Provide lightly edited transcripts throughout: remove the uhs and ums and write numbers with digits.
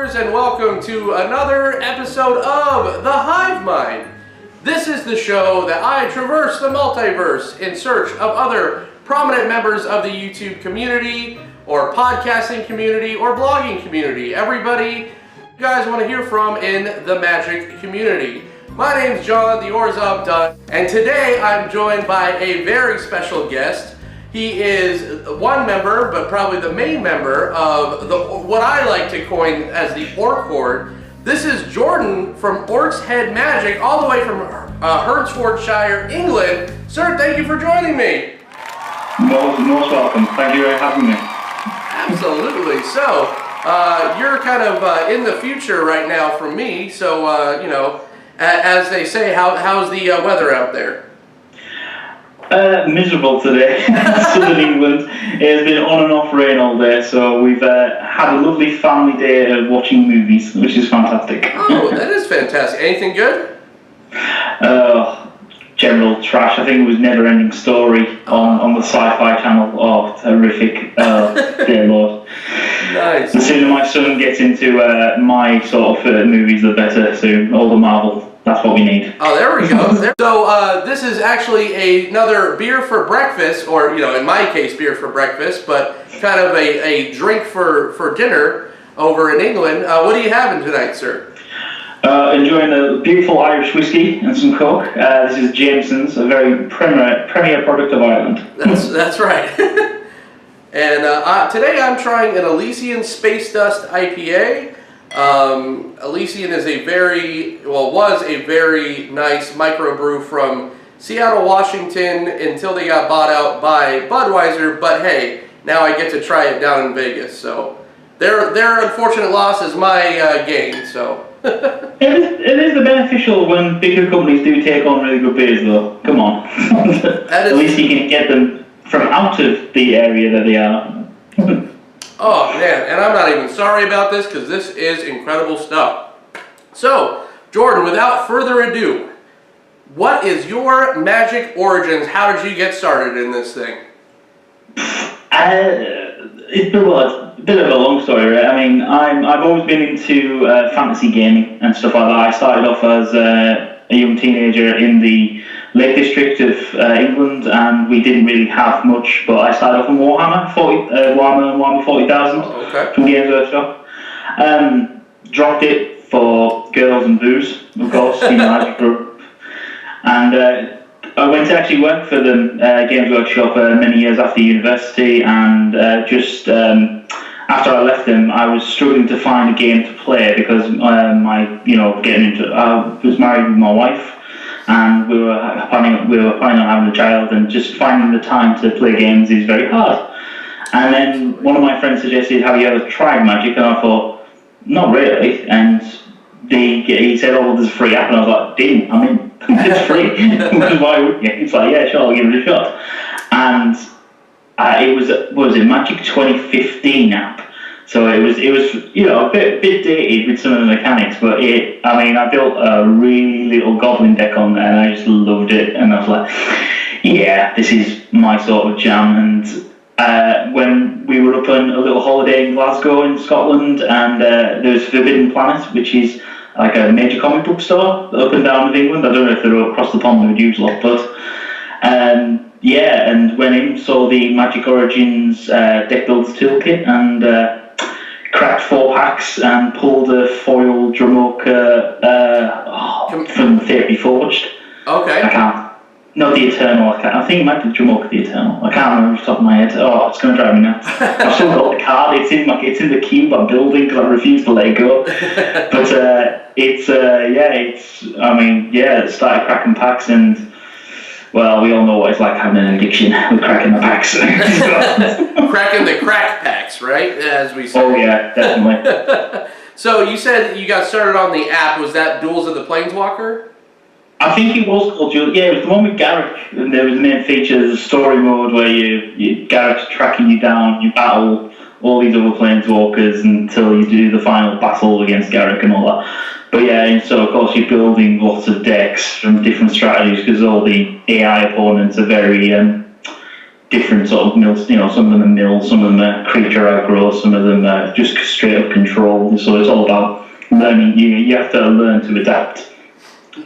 Planeswalkers, and welcome to another episode of the Hive Mind. This is the show that I traverse the multiverse in search of other prominent members of the YouTube community, or podcasting community, or blogging community. Everybody you guys want to hear from in the Magic community. My name's John, the Orzhov Dun, and today I'm joined by a very special guest. He is one member, but probably the main member of what I like to coin as the Orc Horde. This is Jordan from Orc's Head Magic, all the way from Hertfordshire, England. Sir, thank you for joining me. Most welcome. Thank you for having me. Absolutely. So, you're kind of in the future right now from me. So, you know, as they say, how's the weather out there? Miserable today. Southern England. It has been on and off rain all day, so we've had a lovely family day of watching movies, which is fantastic. Oh, that is fantastic. Anything good? General trash. I think it was Never Ending Story on the Sci-Fi Channel. Oh, horrific. Dear Lord. Nice. The sooner my son gets into my sort of movies, the better. So all the Marvel. That's what we need. Oh, there we go. So this is actually another beer for breakfast, or, you know, in my case, beer for breakfast, but kind of a drink for dinner over in England. What are you having tonight, sir? Enjoying a beautiful Irish whiskey and some Coke. This is Jameson's, a very premier product of Ireland. That's right. And today I'm trying an Elysian Space Dust IPA. Elysian is was a very nice microbrew from Seattle, Washington, until they got bought out by Budweiser. But hey, now I get to try it down in Vegas. So their unfortunate loss is my gain. So it is the beneficial when bigger companies do take on really good beers, though. Come on, at least you can get them from out of the area that they are. Oh man, and I'm not even sorry about this because this is incredible stuff. So, Jordan, without further ado, what is your Magic origins? How did you get started in this thing? It's a bit of a long story, right? I mean, I've always been into fantasy gaming and stuff like that. I started off as a young teenager in the Lake District of England, and we didn't really have much, but I started off in Warhammer 40,000 from Games Workshop. Dropped it for girls and booze, of course, in the Magic group. And I went to actually work for the Games Workshop many years after university, and just after I left them, I was struggling to find a game to play because I was married with my wife, and we were planning on having a child, and just finding the time to play games is very hard. And then one of my friends suggested, have you ever tried Magic? And I thought, not really. And he said, oh, well, there's a free app. And I was like, damn, I mean, it's free. Why wouldn't you? It's like, yeah, sure, I'll give it a shot. And it was, what was it, Magic 2015 app. So it was you know, a bit dated with some of the mechanics, but I built a really little goblin deck on there, and I just loved it, and I was like, yeah, this is my sort of jam. And when we were up on a little holiday in Glasgow in Scotland, and there was Forbidden Planet, which is like a major comic book store up and down with England. I don't know if they're across the pond with a huge lot, but yeah, and went in, saw the Magic Origins deck builders toolkit, and cracked 4 packs and pulled a foil Dramoka from Therapy Forged. Okay. Not the Eternal. I think it might be Dramoka the Eternal. I can't remember off the top of my head. Oh, it's going to drive me nuts. I've still got the card. It's in the cube I'm building because I refuse to let it go. But started cracking packs, and well, we all know what it's like having an addiction with cracking the packs. Cracking the crack packs, right? As we say. Oh yeah, definitely. So you said you got started on the app. Was that Duels of the Planeswalker? I think it was called Duel. Yeah, it was the one with Garrick. And there was the main feature, there's a story mode where Garrick's tracking you down, you battle all these other Planeswalkers until you do the final battle against Garrick and all that. But yeah, and so of course you're building lots of decks from different strategies because all the AI opponents are very different sort of mills. Some of them are mills, some of them are creature aggro, some of them are just straight up control. So it's all about learning. You have to learn to adapt.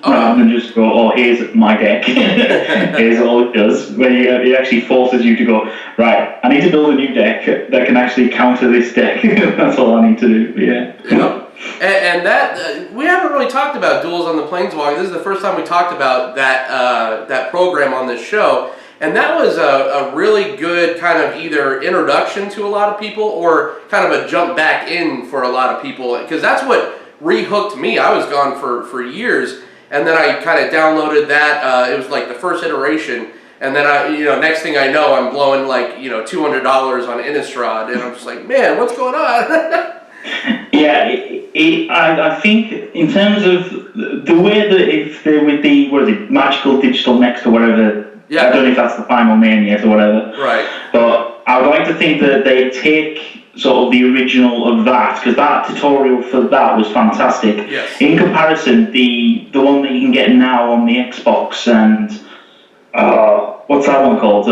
Rather than just go, oh, here's my deck. Here's all it does. Where it actually forces you to go, right, I need to build a new deck that can actually counter this deck. That's all I need to do. Yeah. Yep. And that we haven't really talked about duels on the Planeswalker. This is the first time we talked about that program on this show. And that was a really good kind of either introduction to a lot of people or kind of a jump back in for a lot of people. Because that's what re-hooked me. I was gone for years. And then I kind of downloaded that. It was like the first iteration. And then next thing I know, I'm blowing like, $200 on Innistrad. And I'm just like, man, what's going on? Yeah, I think in terms of the way that if they're with the, Magical Digital Next or whatever, I don't know if that's the final name yet or whatever. Right. But I would like to think that they take sort of the original of that, because that tutorial for that was fantastic. Yes. In comparison, the one that you can get now on the Xbox and what's that one called?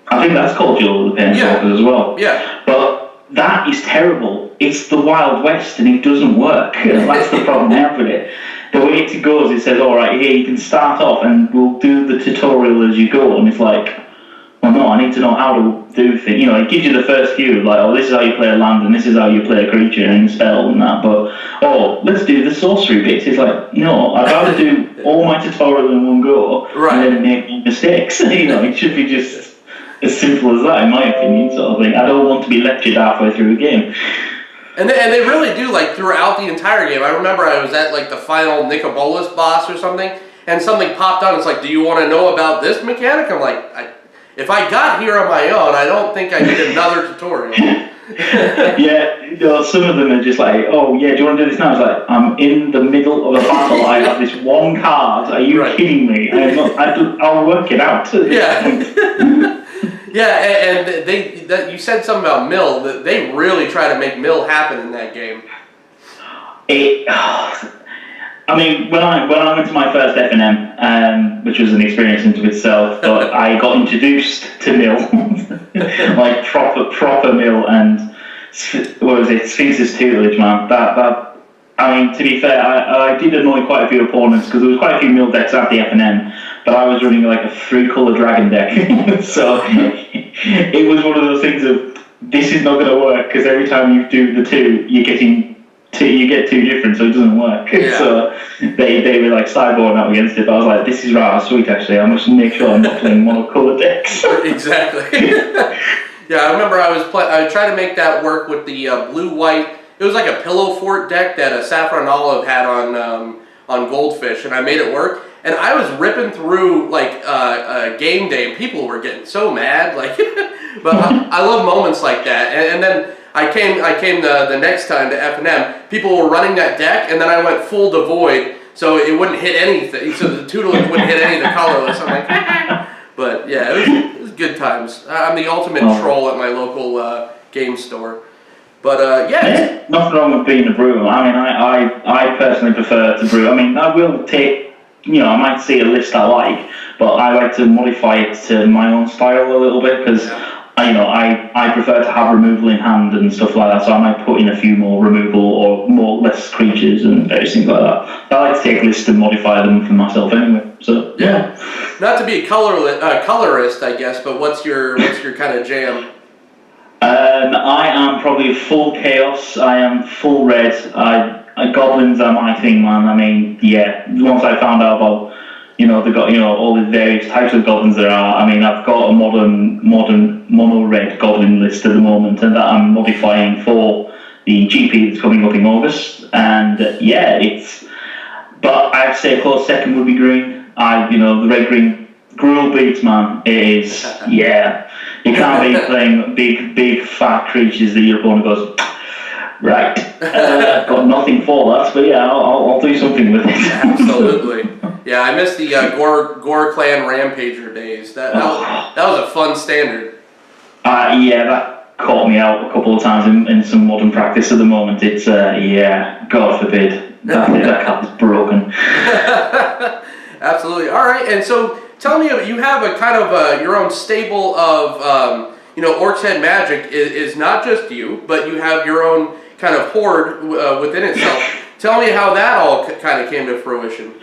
I think that's called Duel of the Planeswalkers as well. Yeah. But that is terrible. It's the Wild West and it doesn't work. That's the problem I have with it. The way it goes, it says, all right, here you can start off and we'll do the tutorial as you go. And it's like, well, no, I need to know how to do things. It gives you the first few, like, oh, this is how you play a land and this is how you play a creature and spell and that. But, oh, let's do the sorcery bits. It's like, no, I'd rather do all my tutorial in one go and then make mistakes. It should be just as simple as that, in my opinion, sort of thing. I don't want to be lectured halfway through a game. And they really do, like, throughout the entire game. I remember I was at, like, the final Nicobolas boss or something, and something popped on. It's like, do you want to know about this mechanic? I'm like, if I got here on my own, I don't think I need another tutorial. Yeah, some of them are just like, oh, yeah, do you want to do this now? It's like, I'm in the middle of a battle. I have this one card. Are you kidding me? I'll work it out. Yeah. Yeah, and you said something about mill. That they really try to make mill happen in that game. I mean, when I went to my first F&M, which was an experience into itself, but I got introduced to mill, like proper mill, and what was it, Sphinx's tutelage, man. That I mean, to be fair, I did annoy quite a few opponents because there was quite a few mill decks at the F&M, but I was running like a 3-color dragon deck, so it was one of those things of, this is not going to work because every time you do the two, you get two different, so it doesn't work. Yeah. So they were like sideboarding up against it, but I was like, this is rather sweet actually. I must make sure I'm not playing monocolour decks. Exactly. Yeah, I remember I tried to make that work with the blue-white. It was like a pillow fort deck that Saffron Olive had on Goldfish, and I made it work. And I was ripping through like game day, and people were getting so mad. Like, but I love moments like that. And then I came the next time to F&M. People were running that deck, and then I went full devoid, so it wouldn't hit anything. So the tutelage wouldn't hit any of the colorless. I'm like, but yeah, it was good times. I'm the ultimate troll at my local game store. But yeah, nothing wrong with being a brewer. I mean, I personally prefer to brew. I mean, I will take, I might see a list I like, but I like to modify it to my own style a little bit because, I prefer to have removal in hand and stuff like that. So I might put in a few more removal or less creatures and various things like that. I like to take lists and modify them for myself anyway. So yeah, not to be a colorist, I guess, but what's your kind of jam? I am probably full chaos. I am full red. Goblins are my thing, man. I mean, yeah. Once I found out about, all the various types of goblins there are. I mean, I've got a modern mono red goblin list at the moment, and that I'm modifying for the GP that's coming up in August. And but I'd say a close second would be green. The red green Gruul beats, man. It is, yeah. You can't be playing big fat creatures that your opponent goes, right, I've got nothing for that, but yeah, I'll do something with it. Absolutely. Yeah, I miss the Gore Clan Rampager days. That was a fun standard. Yeah, that caught me out a couple of times in some modern practice at the moment. It's, God forbid, that card is broken. Absolutely. All right, and so tell me, you have a kind of your own stable of, Orcs Head Magic is not just you, but you have your own kind of horde within itself. Tell me how that all kind of came to fruition.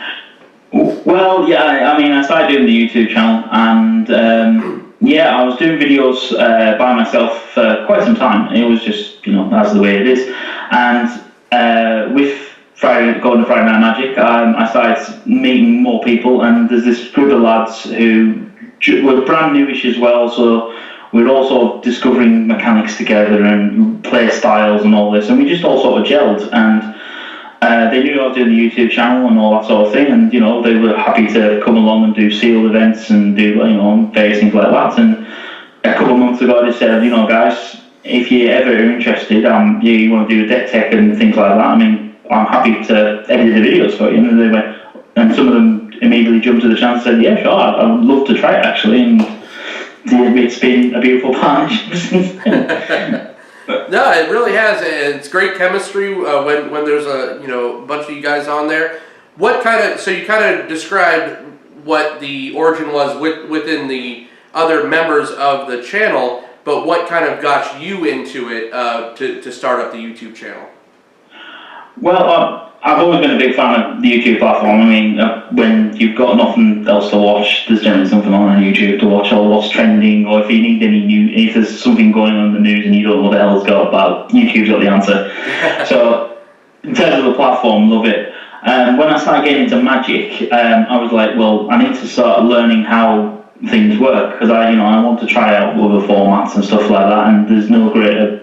Well, yeah, I mean, I started doing the YouTube channel, and I was doing videos by myself for quite some time. It was just, that's the way it is. And with going to Friday Night Magic, I started meeting more people, and there's this group of lads who were brand newish as well, so we're all sort of discovering mechanics together and play styles and all this, and we just all sort of gelled, and they knew I was doing the YouTube channel and all that sort of thing, and they were happy to come along and do sealed events and do various things like that. And a couple of months ago, they said, guys, if you're ever interested, you want to do a deck tech and things like that, I mean, I'm happy to edit the videos for you. And they went, and some of them immediately jumped to the chance and said, yeah, sure, I would love to try it actually. And it's been a beautiful partnership since then. No, it really has, and it's great chemistry when there's a bunch of you guys on there. So you kind of described what the origin was within the other members of the channel, but what kind of got you into it to start up the YouTube channel? Well, I've always been a big fan of the YouTube platform. I mean, when you've got nothing else to watch, there's generally something on YouTube to watch, or what's trending, or if you need if there's something going on in the news and you don't know what the hell's got about, YouTube's got the answer. So, in terms of the platform, love it. When I started getting into Magic, I was like, well, I need to start learning how things work, because I want to try out other formats and stuff like that, and there's no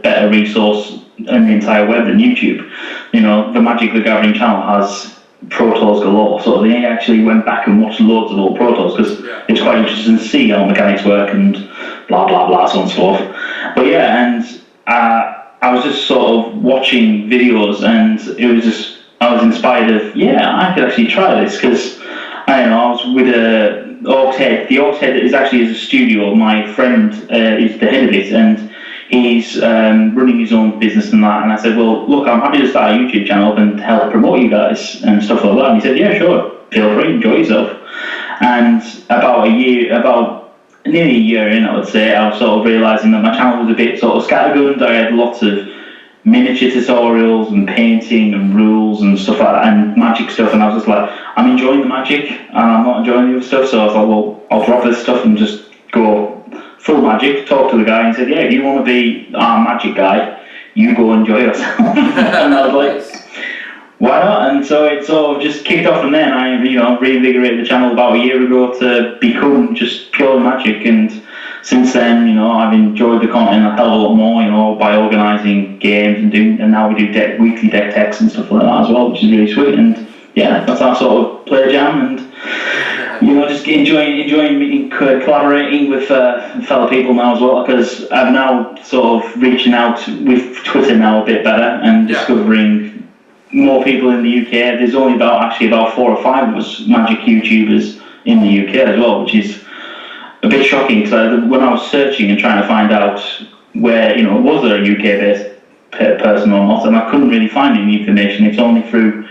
better resource in the entire web than YouTube. The Magic the Gathering channel has Pro Tours galore, so they actually went back and watched loads of old Pro Tours, because it's quite interesting to see how mechanics work and blah blah blah, so on and so forth. But I was just sort of watching videos, and I was inspired of, I could actually try this, because I was with a Orcs Head. The Orcs Head is actually a studio. My friend is the head of it, and he's running his own business and that. And I said, well, look, I'm happy to start a YouTube channel and help promote you guys and stuff like that. And he said, yeah, sure, feel free, enjoy yourself. And about nearly a year in, I would say, I was sort of realising that my channel was a bit sort of scattergunned. I had lots of miniature tutorials and painting and rules and stuff like that, and Magic stuff, and I was just like, I'm enjoying the Magic and I'm not enjoying the other stuff, so I thought, well, I'll drop this stuff and just go full Magic. Talk to the guy and said, yeah, if you want to be our Magic guy, you go enjoy yourself. And I was like, why not? And so it sort of just kicked off from there, and I reinvigorated the channel about a year ago to become just pure Magic. And since then, I've enjoyed the content a hell of a lot more, by organising games and now we do weekly deck techs and stuff like that as well, which is really sweet. And that's our sort of play jam, and just enjoying meeting, collaborating with fellow people now as well, because I'm now sort of reaching out with Twitter now a bit better and discovering more people in the UK. There's only about 4 or 5 of us Magic YouTubers in the UK as well, which is a bit shocking, because when I was searching and trying to find out where, was there a UK-based person or not, and I couldn't really find any information. It's only through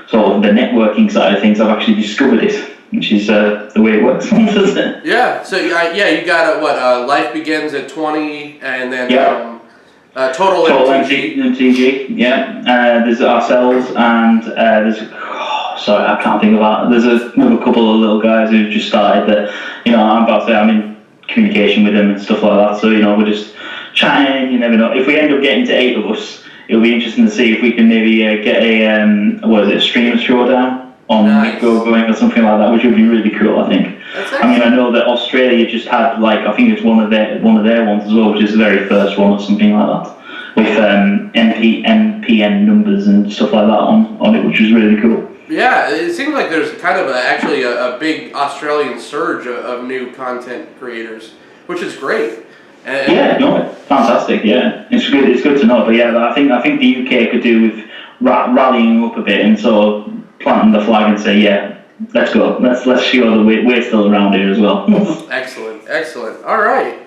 sort of the networking side of things I've actually discovered it, which is the way it works. Yeah, so you got Life Begins at 20, and then Total MTG, there's ourselves, and there's I can't think of that. There's another couple of little guys who've just started that, I'm about to say I'm in communication with them and stuff like that, so we're just chatting. You never know, if we end up getting to 8 of us, it'll be interesting to see if we can maybe get a streamer showdown on going or something like that, which would be really cool, I think. I know that Australia just had, I think it's one of their ones as well, which is the very first one or something like that, with MPN numbers and stuff like that on it, which was really cool. Yeah, it seems like there's kind of actually a big Australian surge of new content creators, which is great. Fantastic. Yeah, it's good. It's good to know. But I think the UK could do with rallying up a bit and sort of planting the flag and say, let's go. Let's show that we're still around here as well. Excellent. All right.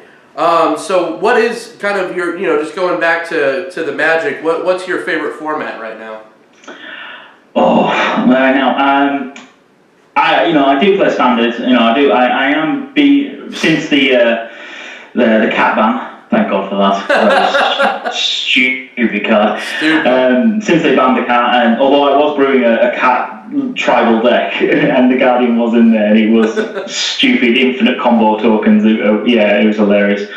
So what is kind of your, just going back to the Magic, what's your favorite format right now? Oh, right now, I do play standard. I am since the cat ban. Thank God for that. That was stupid card. Since they banned the cat, and although I was brewing a cat tribal deck, and the Guardian was in there, and it was stupid infinite combo tokens. It was hilarious.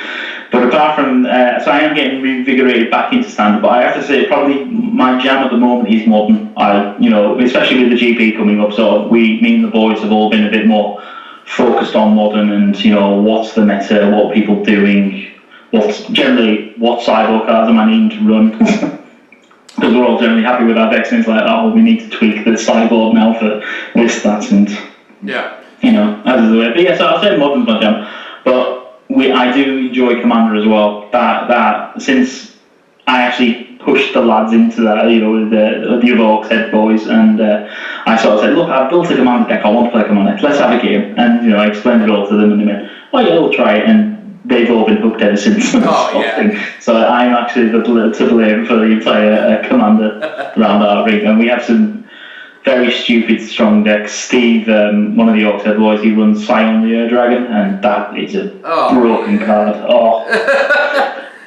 But apart from, so I am getting reinvigorated back into standard. But I have to say, probably my jam at the moment is modern. Especially with the GP coming up, so me and the boys have all been a bit more focused on modern, and what's the meta, what are people doing. What sideboard cards am I needing to run? Because we're all generally happy with our decks, and it's like, we need to tweak the sideboard now for this, that, and as is the way. But yeah, so I'll say modern's my jam. But I do enjoy Commander as well. That since I actually pushed the lads into that, with the other Orcs head boys, and I sort of said, look, I've built a Commander deck. I want to play Commander. Let's have a game. And I explained it all to them, and they went, oh yeah, we'll try it. And they've all been hooked ever since. So I'm actually to blame for the entire Commander around our ring. And we have some very stupid strong decks. Steve, one of the Orcs head boys, he runs Scion the Air Dragon, and that is a broken card.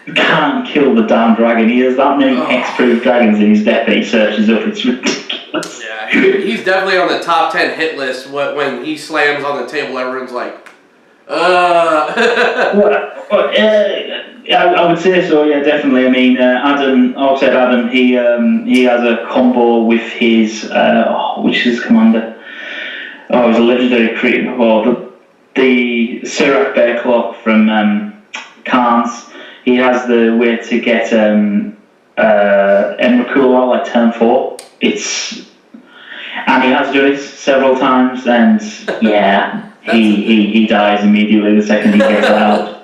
You can't kill the damn dragon. He has that many X-proof dragons in his deck that he searches up. It's ridiculous. Yeah, he's definitely on the top 10 hit list. When he slams on the table, everyone's like, I would say so, yeah, definitely. I mean, Adam, he has a combo with his, which is commander? Oh, he's a legendary creature. The Sirac Bearclaw from Carnes. He has the way to get Emrakul like turn 4. And he has done it several times, and yeah. He dies immediately the second he gets out.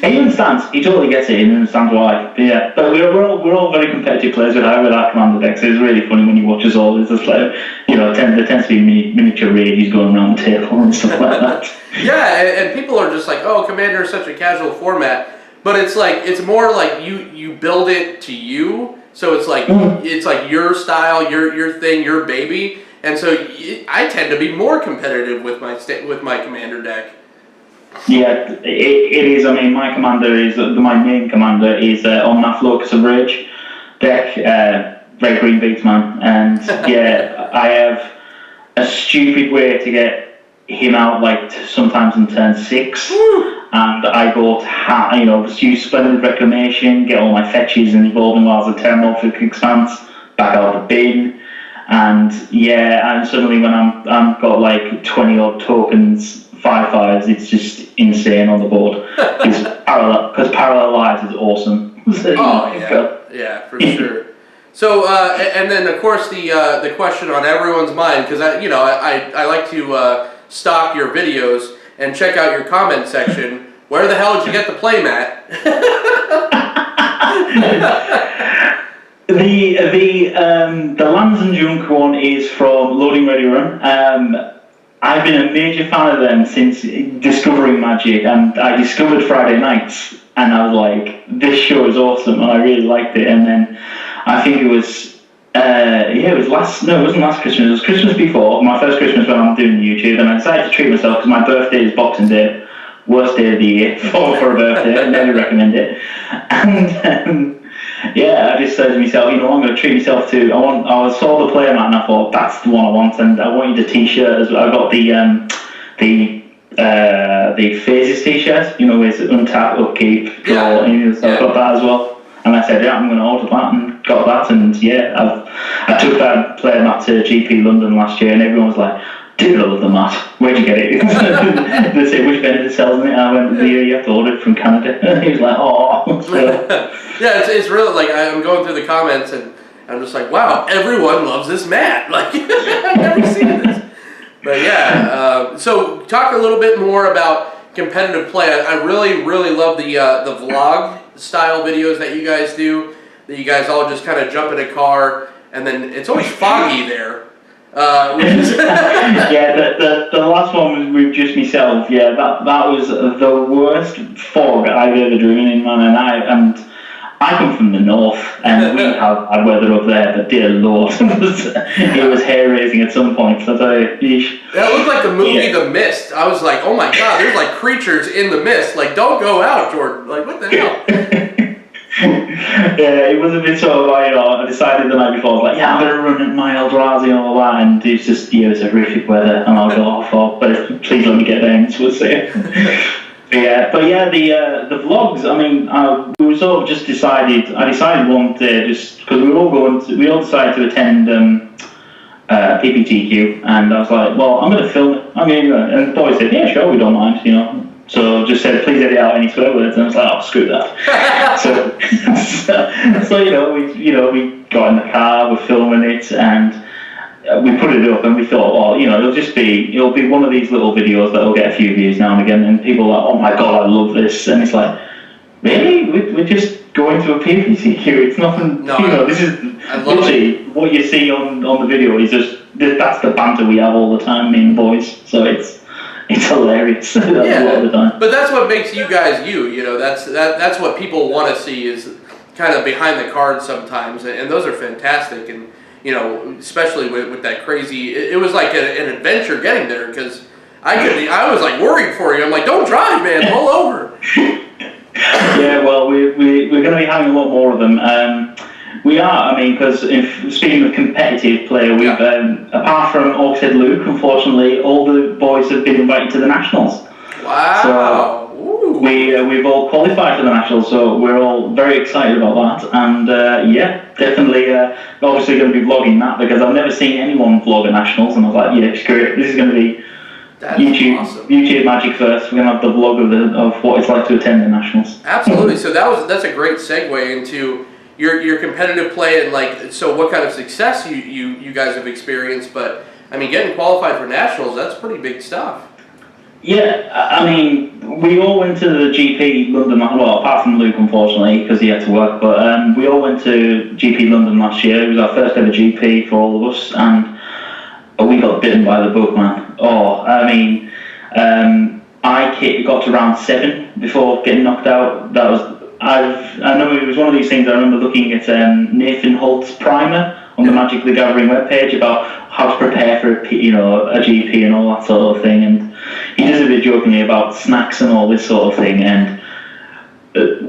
He understands. He totally gets it. He understands why. But yeah, but we're all very competitive players with our commander decks. It's really funny when you watch us all. It's just like there tends to be miniature rages going around the table and stuff like that. Yeah, and people are just like, oh, Commander is such a casual format, but it's more like you build it to you. So it's like it's like your style, your thing, your baby. And so I tend to be more competitive with my commander deck. Yeah, it is. I mean, my main commander is on that Locus of Rage deck, Red Green Beats Man, and yeah, I have a stupid way to get him out, like sometimes in turn 6. Woo! And I bought, use Splendid Reclamation, get all my fetches and Evolving Wilds of Terramorphic Expanse back out of the bin. And yeah, and suddenly when I'm got like 20 odd tokens, 5/5s, it's just insane on the board. Because Parallel Lives is awesome. Yeah, for sure. So and then of course the question on everyone's mind, because I like to stalk your videos and check out your comment section. Where the hell did you get the playmat? The Lands and Junk one is from Loading Ready Run. I've been a major fan of them since discovering Magic, and I discovered Friday Nights, and I was like, this show is awesome, and I really liked it. And then I think it was it wasn't last Christmas, it was Christmas before, my first Christmas when I'm doing YouTube, and I decided to treat myself because my birthday is Boxing Day, worst day of the year for a birthday. I never recommend it. And I just said to myself, I'm going to treat myself to. I saw the player mat and I thought that's the one I want, and I wanted a T-shirt as well. I got the Phases T-shirt, with untap, upkeep, draw, so I got that as well. And I said, I'm going to order that, and got that. And I took that player mat to GP London last year, and everyone was like, dude, I love the mat. Where'd you get it? They say, which vendor sells it? And I went, you have to order it from Canada. He was like, oh. Yeah, it's really like I'm going through the comments and I'm just like, wow, everyone loves this mat. Like, I've never seen this. But yeah, so talk a little bit more about competitive play. I really, really love the vlog style videos that you guys do. That you guys all just kind of jump in a car, and then it's always foggy there. The last one was with just myself. Yeah, that was the worst fog I've ever driven in, man. And I come from the north, and we have bad weather up there, but dear Lord, it was hair-raising at some point, so I tell you, yeesh. That looked like the movie The Mist. I was like, oh my god, there's like creatures in the mist. Like, don't go out, Jordan. Like, what the hell? Yeah, it was a bit sort of, I decided the night before, I was like, yeah, I'm going to run at my Eldrazi and all that, and it's just, it's horrific weather, and I'll go off, but please let me get down, so we'll see. The vlogs, I mean, we sort of just I decided one day, just because we all decided to attend PPTQ, and I was like, well, I'm going to film it. And the boys said, yeah, sure, we don't mind, So just said, please edit out any swear words, and I was like, oh, screw that. so we got in the car, we're filming it, and we put it up, and we thought, well, it'll be one of these little videos that'll get a few views now and again, and people are like, oh my god, I love this, and it's like, really? We're just going to a PPCQ, it's nothing, this is literally what you see on the video is just, that's the banter we have all the time, me and the boys, so it's hilarious a lot of the time. But that's what makes you guys you, that's what people want to see is kind of behind the cards sometimes, and those are fantastic, and especially with that crazy, it was like an adventure getting there, because I was like worried for you. I'm like, don't drive, man, pull over. Yeah, well, we're going to be having a lot more of them. We are, because speaking of competitive player, we've, apart from Orkshead Luke, unfortunately, all the boys have been invited to the Nationals. Wow. So we've all qualified for the Nationals, so we're all very excited about that. And definitely, obviously going to be vlogging that, because I've never seen anyone vlog a Nationals, and I was like, yeah, it's great. This is going to be YouTube magic first. We're going to have the vlog of what it's like to attend the Nationals. Absolutely. So that's a great segue into your competitive play, and so what kind of success you guys have experienced. But getting qualified for Nationals, that's pretty big stuff. Yeah, we all went to the GP London, well, apart from Luke, unfortunately, because he had to work, but we all went to GP London last year. It was our first ever GP for all of us, and we got bitten by the bug, man. I got to round 7 before getting knocked out. I know it was one of these things. I remember looking at Nathan Holt's primer on the Magic the Gathering webpage about how to prepare for a GP and all that sort of thing, and he does a bit jokingly about snacks and all this sort of thing. And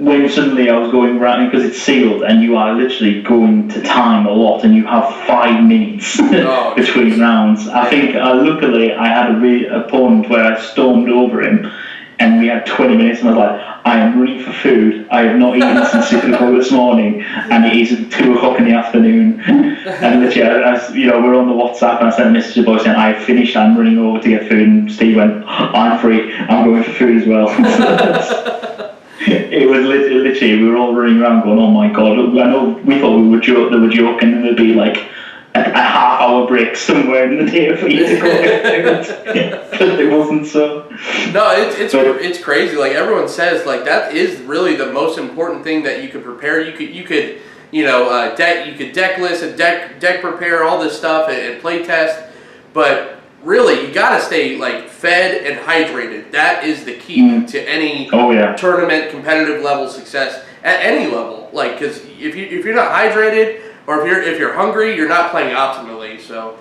when suddenly I was going around, because it's sealed and you are literally going to time a lot, and you have 5 minutes between rounds. I think luckily I had a opponent where I stormed over him, and we had 20 minutes, and I was like, I am running for food. I have not eaten since 6 o'clock this morning, and it is 2 o'clock in the afternoon. And literally, we're on the WhatsApp, and I sent a message to the boy saying, I've finished, I'm running over to get food, and Steve went, I'm free, I'm going for food as well. It was literally, we were all running around going, oh my god, I know we thought they were joking, and there'd be like a half-hour break somewhere in the day for you to go. But it wasn't so. No, it's crazy. Like everyone says, like that is really the most important thing that you could prepare. You could deck list and deck prepare all this stuff and play test, but really you gotta stay fed and hydrated. That is the key to any tournament competitive level success at any level. Because if you're not hydrated, or if you're hungry, you're not playing optimally. So.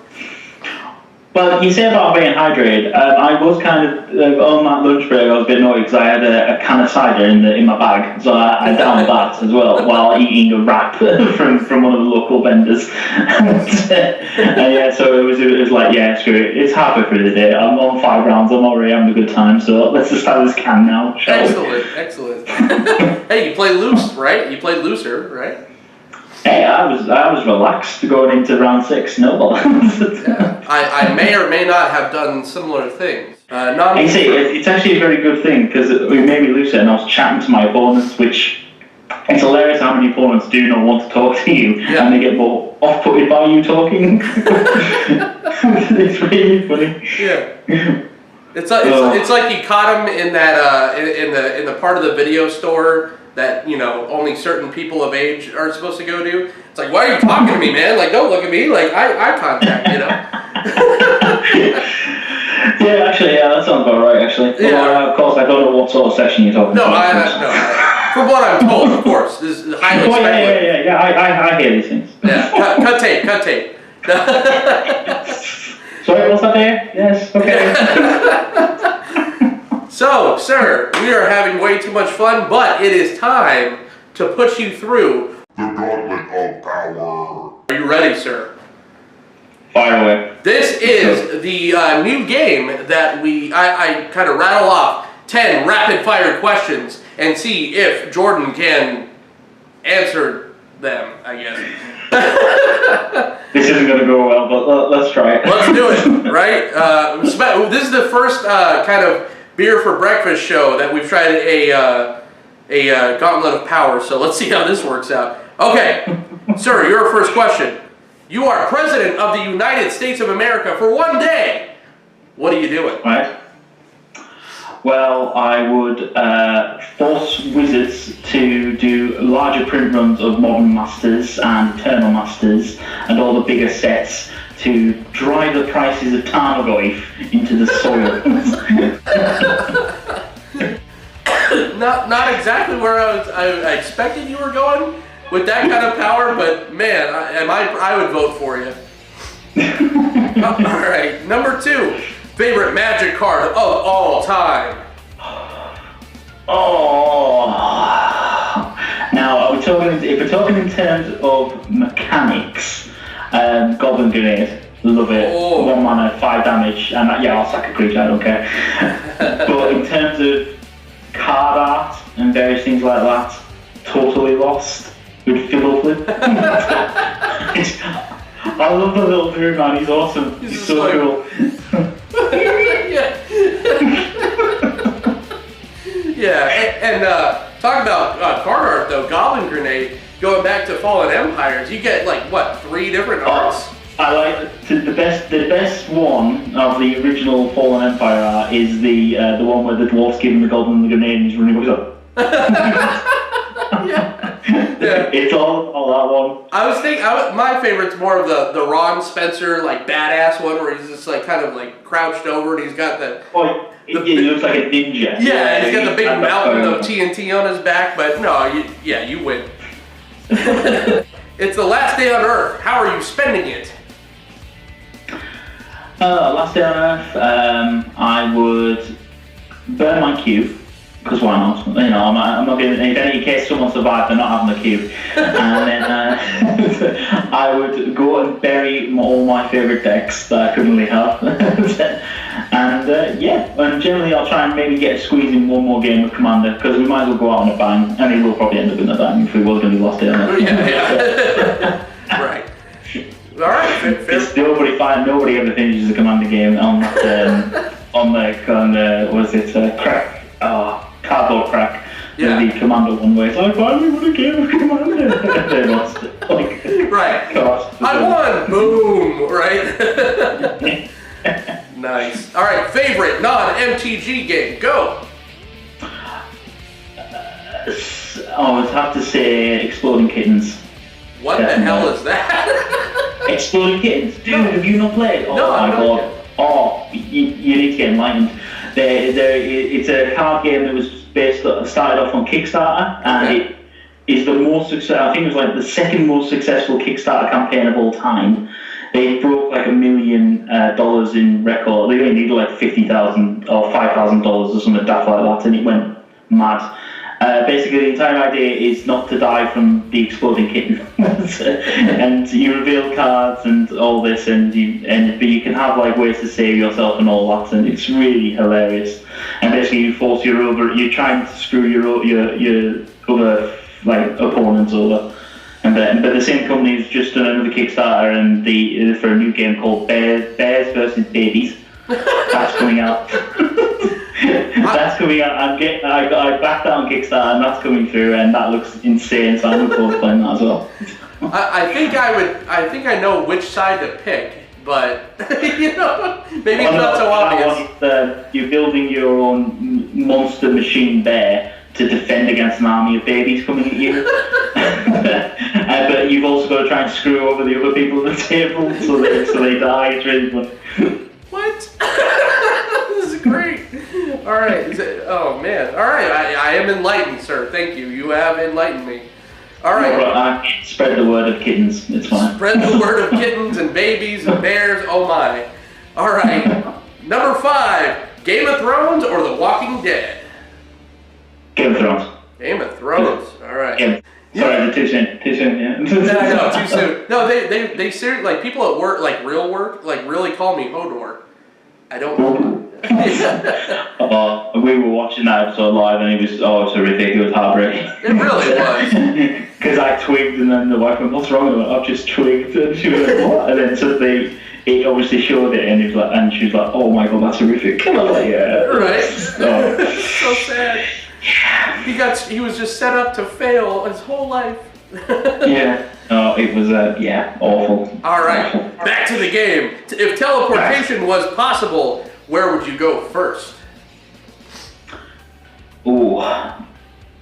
Well, you say about being hydrated. I was kind of on that lunch break. I was a bit naughty because I had a can of cider in my bag, so I downed that as well while eating a wrap from one of the local vendors. So it was like, yeah, screw it. It's halfway through the day. I'm on 5 rounds. I'm already having a good time. So let's just have this can now. Excellent. Hey, you played loose, right? You played looser, right? Hey, I was relaxed going into round 6, no yeah, I may or may not have done similar things. You see, it's actually a very good thing, because it made me looser, and I was chatting to my opponents, which it's hilarious how many opponents do not want to talk to you, and they get more off-putted by you talking. It's really funny. Yeah. It's like you caught him in that in the part of the video store that only certain people of age are supposed to go to. It's like, why are you talking to me, man? Don't look at me. Eye contact, Yeah, actually, that sounds about right. Actually, of course, I don't know what sort of session you're talking about. No, from what I'm told, of course, this is highly Oh, speculative. yeah. I hear these things. Yeah, cut tape. Sorry, what's that there? Yes, okay. So, sir, we are having way too much fun, but it is time to put you through the Gauntlet of Power. Are you ready, sir? Fire away. This is the new game that I kind of rattle off 10 rapid-fire questions and see if Jordan can answer them, I guess. This isn't going to go well, but let's try it. Let's do it, right? This is the first kind of beer for breakfast show that we've tried a Gauntlet of Power, so let's see how this works out. Okay, sir, your first question. You are President of the United States of America for one day. What are you doing? Right. Well, I would force wizards to do larger print runs of Modern Masters and Eternal Masters and all the bigger sets to drive the prices of Tarmogoyf into the soil. Not exactly where I expected you were going with that kind of power, but man, I would vote for you. All right, number 2, favorite Magic card of all time. Oh. Now, if we're talking in terms of mechanics, Goblin Grenade, love it. Oh. 1 mana, 5 damage, and I'll sack a creature, I don't care. But in terms of card art and various things like that, totally lost with Fiddleflip. I love the little dude, man. He's awesome. He's so cool. Yeah, and talk about card art though. Goblin Grenade, going back to Fallen Empires, you get like what, 3 different arts? I like the best one of the original Fallen Empire art is the one where the dwarf's giving the goblin the grenade and he's running up. Yeah. It's all that one. I was thinking, my favorite's more of the Ron Spencer like badass one where he's just like kind of like crouched over and he's got the. He looks like a ninja. Yeah, he's got the big mountain of TNT on his back, but no, you win. It's the last day on Earth. How are you spending it? Last day on Earth, I would burn my cube, because why not? You know, I'm not going to, in case someone survived, they're not having a cube. And then I would go and bury all my favourite decks that I currently have. And and generally I'll try and maybe squeeze in one more game of Commander, because we might as well go out on a bang, and it will probably end up in a bang if it was going to be last day on Earth. Yeah. Right. All right. Fair. Nobody ever finishes a Commander game on that cardboard crack. Yeah. The Commander one way. So I finally won a game of Commander. They lost it. Right. Gosh. I won. Boom. Right. Nice. All right. Favorite non-MTG game. Go. I would have to say Exploding Kittens. What the hell is that? Exploding Kittens? Dude, have you not played? Oh no, my god. Oh, you need to get enlightened. It's a card game that was started off on Kickstarter, and it is the most successful. I think it was like the second most successful Kickstarter campaign of all time. They broke like $1 million in record. They only needed like $50,000 or $5,000 or something daft like that, and it went mad. Basically, the entire idea is not to die from the exploding kitten, and you reveal cards and all this, but you can have like ways to save yourself and all that, and it's really hilarious. And basically, you're trying to screw your other like opponents over. But the same company has just done another Kickstarter for a new game called Bears versus Babies. That's coming out. That's coming out. I backed that on Kickstarter, and that's coming through, and that looks insane. So I'm looking forward to playing that as well. I think I know which side to pick, but maybe it's not so obvious. You're building your own monster machine bear to defend against an army of babies coming at you. But you've also got to try and screw over the other people at the table so they die. It's really fun. What? This is great. All right. Oh man. All right. I am enlightened, sir. Thank you. You have enlightened me. All right. Spread the word of kittens. It's fine. Spread the word of kittens and babies and bears. Oh my. All right. Number 5, Game of Thrones or The Walking Dead? Game of Thrones. Game of Thrones. All right. Yeah. Sorry, too soon. Yeah. No, too soon. No, they seriously, like, people at work, like real work, like really call me Hodor. I don't know. We were watching that episode live and it was horrific. It was heartbreaking. It really was. Because I twigged and then the wife went, "What's wrong?" I went, "I've just twigged." And she was like, "What?" And then suddenly it obviously showed it and she was like, "Oh my god, that's horrific." And I was like, "Yeah." Right. So sad. He was just set up to fail his whole life. Yeah. No, it was awful. All right, back to the game. If teleportation was possible, where would you go first? Ooh,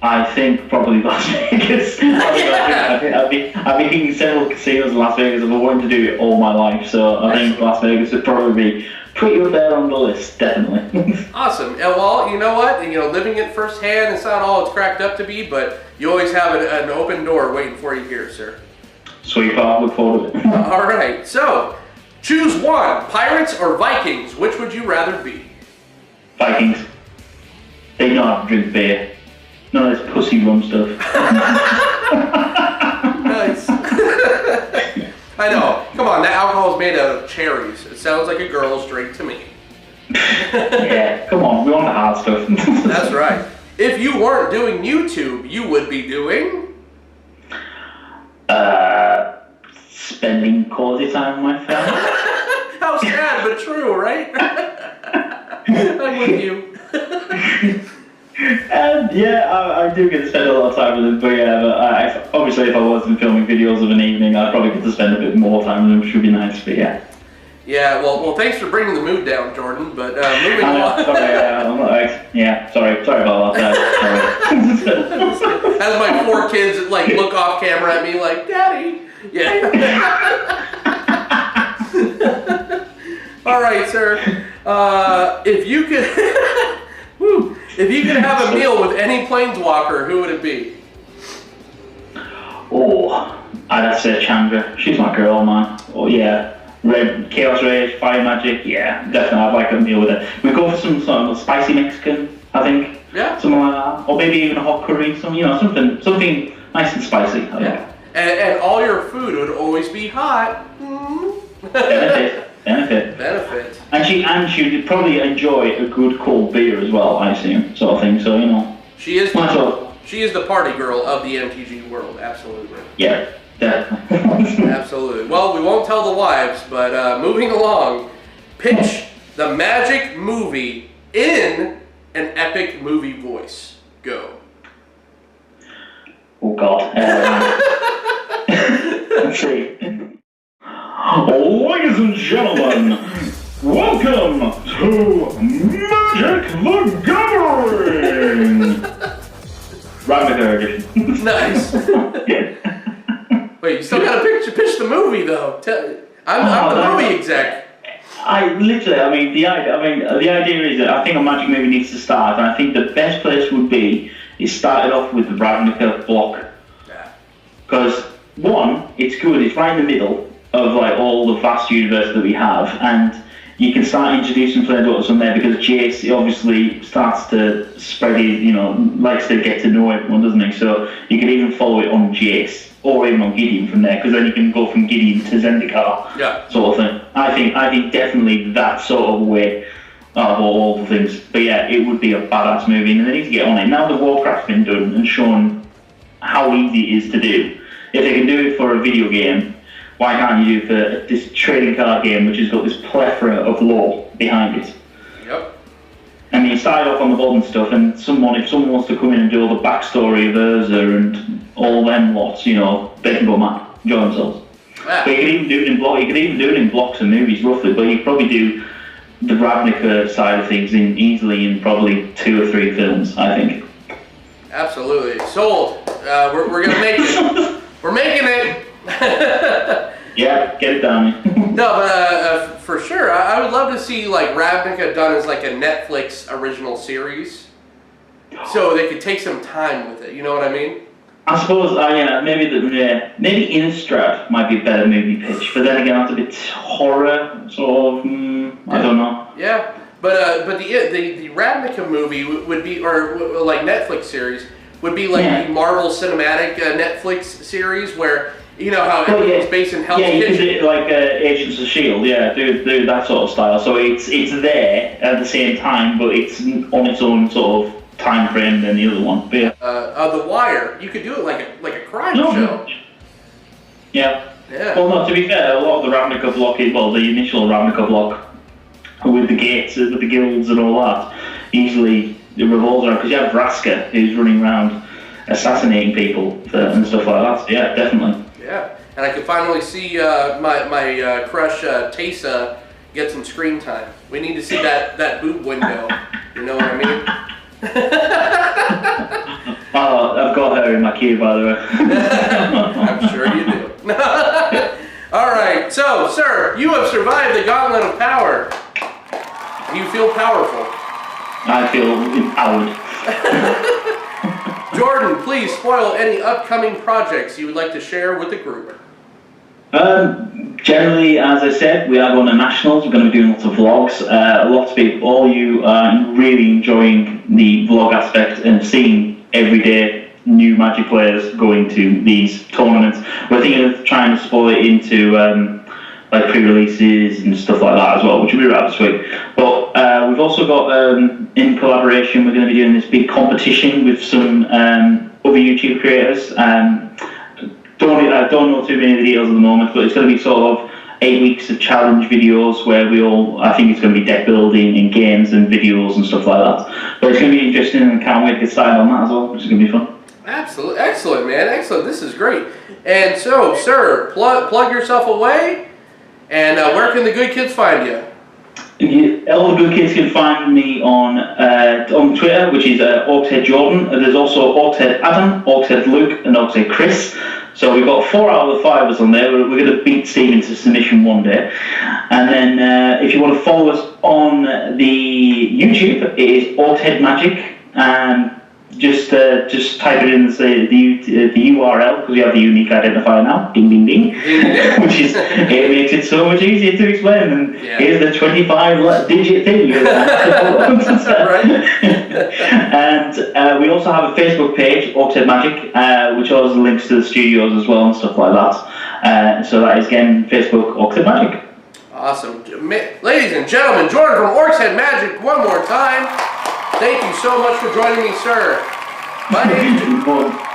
I think probably Las Vegas. I've been hitting several casinos in Las Vegas. I've been wanting to do it all my life, so I think Las Vegas would probably be pretty up there on the list, definitely. Awesome. Well, you know what? Living it firsthand, it's not all it's cracked up to be, but you always have an open door waiting for you here, sir. Sweet part, look forward to it. All right, so choose one, Pirates or Vikings. Which would you rather be? Vikings. They don't have to drink beer. None of this pussy rum stuff. Nice. I know. Come on, that alcohol is made out of cherries. It sounds like a girl's drink to me. Yeah, come on, we want the hard stuff. That's right. If you weren't doing YouTube, you would be doing... spending quality time with my family. How sad, but true, right? I'm with you. I do get to spend a lot of time with them, but obviously if I wasn't filming videos of an evening, I'd probably get to spend a bit more time with them, which would be nice, but yeah. Yeah, well, thanks for bringing the mood down, Jordan, but moving on. Sorry about that. As my 4 kids, look off camera at me like, "Daddy." Yeah. All right, sir. If you could have a meal with any planeswalker, who would it be? Oh, I'd have to say Chandra. She's my girl, man. Oh yeah. Red Chaos Rage, Fire Magic, yeah, definitely. I'd like a meal with it. We go for some sort of spicy Mexican, I think. Yeah. Something like that, or maybe even a hot curry. Something nice and spicy. Yeah. And all your food would always be hot. Benefit. And she would probably enjoy a good cold beer as well, I assume, sort of thing. So she is the party girl of the MTG world, absolutely. Yeah. Absolutely. Well, we won't tell the wives, but moving along, pitch the magic movie in an epic movie voice. Go. Oh God. Let's see. Ladies and gentlemen, welcome to Magic the Gathering. Ravnica edition. Nice. Wait, you still gotta pitch the movie though. I'm the movie exec. The idea is that I think a magic movie needs to start, and I think the best place would be is started off with the Ravnica block. Yeah. Because one, it's good. It's right in the middle of all the vast universe that we have, and you can start introducing Planeswalkers from there because Jace obviously starts to spread his, likes to get to know everyone, doesn't he? So you can even follow it on Jace. Or even on Gideon from there, because then you can go from Gideon to Zendikar, sort of thing. I think definitely that sort of way of all the things. But yeah, it would be a badass movie, and they need to get on it. Now that Warcraft's been done and shown how easy it is to do, if they can do it for a video game, why can't you do it for this trading card game, which has got this plethora of lore behind it? Yep. I mean, you started off on the bottom stuff, and if someone wants to come in and do all the backstory of Urza and all them lots, they can go mad, enjoy themselves. Yeah. But you could even do it in blocks and movies, roughly. But you could probably do the Ravnica side of things easily in probably 2 or 3 films, I think. Absolutely, sold. We're gonna make it. We're making it. Yeah, get it done. No, but for sure, I would love to see Ravnica done as a Netflix original series, so they could take some time with it. You know what I mean? I suppose, yeah, maybe Innistrad might be a better movie pitch, but then again, that's a bit horror, sort of. I don't know. Yeah, but the Ravnica movie would be, or like Netflix series would be like the Marvel Cinematic Netflix series where you know how everything's based in Hell's Kitchen. Yeah, you could do like Agents of S.H.I.E.L.D., do that sort of style. So it's there at the same time, but it's on its own sort of time frame than the other one. But yeah. The Wire, you could do it like a crime show. Yeah. Yeah. Well, no, to be fair, a lot of the Ravnica block, the initial Ravnica block with the gates, with the guilds and all that, usually it revolves around, because you have Vraska who's running around assassinating people and stuff like that. So yeah, definitely. Yeah, and I could finally see my crush Taysa get some screen time. We need to see that boob window. You know what I mean? Oh, I've got her in my queue, by the way. I'm sure you do. All right, so sir, you have survived the Gauntlet of Power. Do you feel powerful? I feel empowered. Jordan, please spoil any upcoming projects you would like to share with the group. Generally, as I said, we are going to nationals. We're going to be doing lots of vlogs. Lots of people, all you are really enjoying the vlog aspect and seeing everyday new Magic players going to these tournaments. We're thinking of trying to spoil it into like pre-releases and stuff like that as well, which will be rather sweet. But we've also got, in collaboration, we're going to be doing this big competition with some other YouTube creators. Don't know too many of the details at the moment, but it's going to be sort of 8 weeks of challenge videos where I think it's going to be deck building and games and videos and stuff like that. But it's going to be interesting, and I can't wait to get started on that as well, which is going to be fun. Absolutely. Excellent, man. Excellent. This is great. And so, sir, plug yourself away, and where can the good kids find you? All the good kids can find me on Twitter, which is Orcshead Jordan. There's also Orcshead Adam, Orcshead Luke, and Orcshead Chris. So we've got 4 out of the 5 of us on there. We're going to beat Stephen to submission one day. And then if you want to follow us on the YouTube, it is Orcshead Magic. Just type it in and say the URL, because we have the unique identifier now. Ding ding ding. Which is, it makes it so much easier to explain. And here's the 25-digit thing. And we also have a Facebook page, Orcshead Magic, which also links to the studios as well and stuff like that. So that is again Facebook Orcshead Magic. Awesome, ladies and gentlemen, Jordan from Orcshead Magic. One more time. Thank you so much for joining me, sir.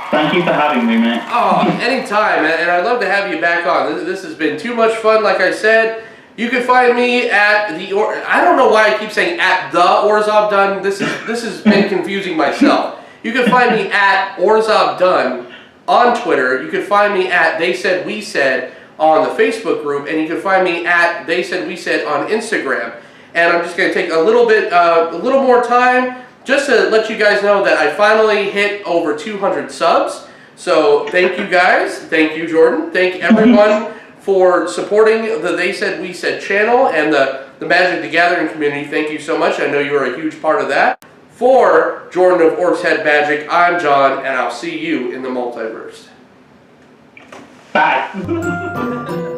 Thank you for having me, man. Oh, anytime, and I'd love to have you back on. This has been too much fun, like I said. You can find me at I don't know why I keep saying at the Orzhov Dunn. This has been confusing myself. You can find me at Orzhov Dunn on Twitter. You can find me at They Said We Said on the Facebook group, and you can find me at They Said We Said on Instagram. And I'm just going to take a little more time just to let you guys know that I finally hit over 200 subs. So thank you guys. Thank you, Jordan. Thank everyone for supporting the They Said We Said channel and the Magic the Gathering community. Thank you so much. I know you're a huge part of that. For Jordan of Orcshead Magic, I'm John, and I'll see you in the multiverse. Bye.